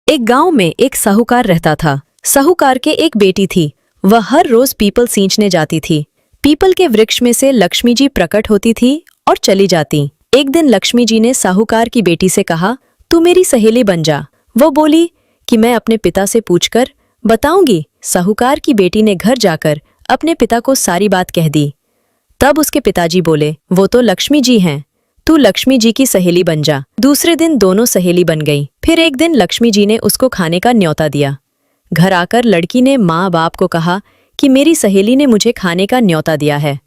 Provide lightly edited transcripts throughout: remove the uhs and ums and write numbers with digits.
एक गांव में एक साहूकार रहता था। साहूकार के एक बेटी थी। वह हर रोज पीपल सींचने जाती थी। पीपल के वृक्ष में से लक्ष्मी जी प्रकट होती थी और चली जाती। एक दिन लक्ष्मी जी ने साहूकार की बेटी से कहा, तू मेरी सहेली बन जा। वो बोली कि मैं अपने पिता से पूछकर बताऊंगी। साहूकार की बेटी ने घर जाकर अपने पिता को सारी बात कह दी। तब उसके पिताजी बोले, वो तो लक्ष्मी जी हैं, तू लक्ष्मी जी की सहेली बन जा। दूसरे दिन दोनों सहेली बन गई। फिर एक दिन लक्ष्मी जी ने उसको खाने का न्योता दिया। घर आकर लड़की ने माँ बाप को कहा कि मेरी सहेली ने मुझे खाने का न्योता दिया है।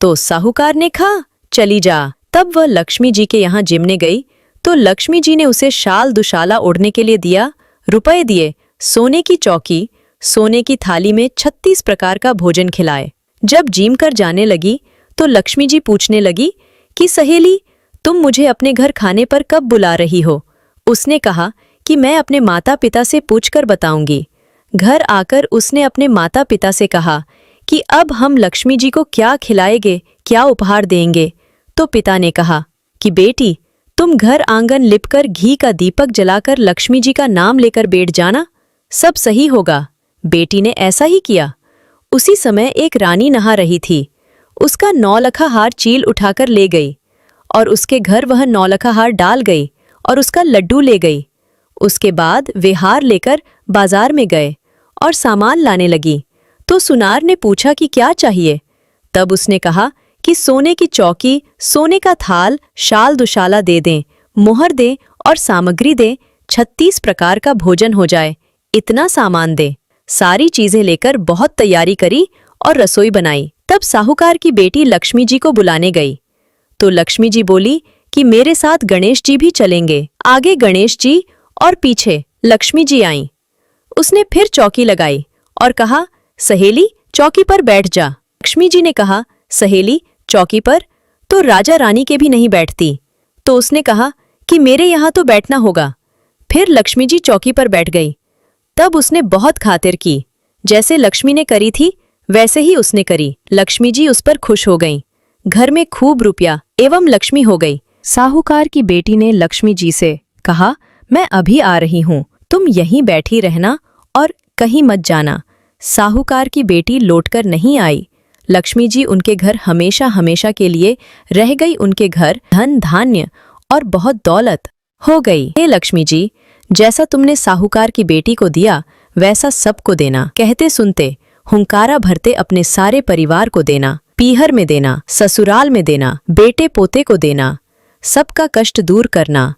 तो साहूकार ने कहा, चली जा। तब वह लक्ष्मी जी के यहाँ जिमने गई तो लक्ष्मी जी ने उसे शाल दुशाला ओढ़ने के लिए दिया, रुपए दिए, सोने की चौकी, सोने की थाली में 36 प्रकार का भोजन खिलाए। जब जिम कर जाने लगी तो लक्ष्मी जी पूछने लगी कि सहेली, तुम मुझे अपने घर खाने पर कब बुला रही हो? उसने कहा कि मैं अपने माता पिता से पूछकर बताऊंगी। घर आकर उसने अपने माता पिता से कहा कि अब हम लक्ष्मी जी को क्या खिलाएंगे, क्या उपहार देंगे। तो पिता ने कहा कि बेटी, तुम घर आंगन लिपकर घी का दीपक जलाकर लक्ष्मी जी का नाम लेकर बैठ जाना, सब सही होगा। बेटी ने ऐसा ही किया। उसी समय एक रानी नहा रही थी। उसका 9 लखा हार चील उठाकर ले गई और उसके घर वह 9 लखा हार डाल गई और उसका लड्डू ले गई। उसके बाद वे हार लेकर बाजार में गए और सामान लाने लगी। तो सुनार ने पूछा कि क्या चाहिए। तब उसने कहा कि सोने की चौकी, सोने का थाल, शाल दुशाला दे दें, मोहर दें और सामग्री दें, 36 प्रकार का भोजन हो जाए, इतना सामान दे। सारी चीजें लेकर बहुत तैयारी करी और रसोई बनाई। तब साहूकार की बेटी लक्ष्मी जी को बुलाने गई तो लक्ष्मी जी बोली कि मेरे साथ गणेश जी भी चलेंगे। आगे गणेश जी और पीछे लक्ष्मी जी आईं। उसने फिर चौकी लगाई और कहा, सहेली चौकी पर बैठ जा। लक्ष्मी जी ने कहा, सहेली चौकी पर तो राजा रानी के भी नहीं बैठती। तो उसने कहा कि मेरे यहाँ तो बैठना होगा। फिर लक्ष्मी जी चौकी पर बैठ गई। तब उसने बहुत खातिर की। जैसे लक्ष्मी ने करी थी वैसे ही उसने करी। लक्ष्मी जी उस पर खुश हो गईं। घर में खूब रुपया एवं लक्ष्मी हो गई। साहूकार की बेटी ने लक्ष्मी जी से कहा, मैं अभी आ रही हूँ, तुम यहीं बैठी रहना और कहीं मत जाना। साहूकार की बेटी लौटकर नहीं आई। लक्ष्मी जी उनके घर हमेशा हमेशा के लिए रह गई। उनके घर धन धान्य और बहुत दौलत हो गई। हे लक्ष्मी जी, जैसा तुमने साहूकार की बेटी को दिया वैसा सबको देना। कहते सुनते हुंकारा भरते अपने सारे परिवार को देना। पीहर में देना, ससुराल में देना, बेटे पोते को देना। सबका कष्ट दूर करना।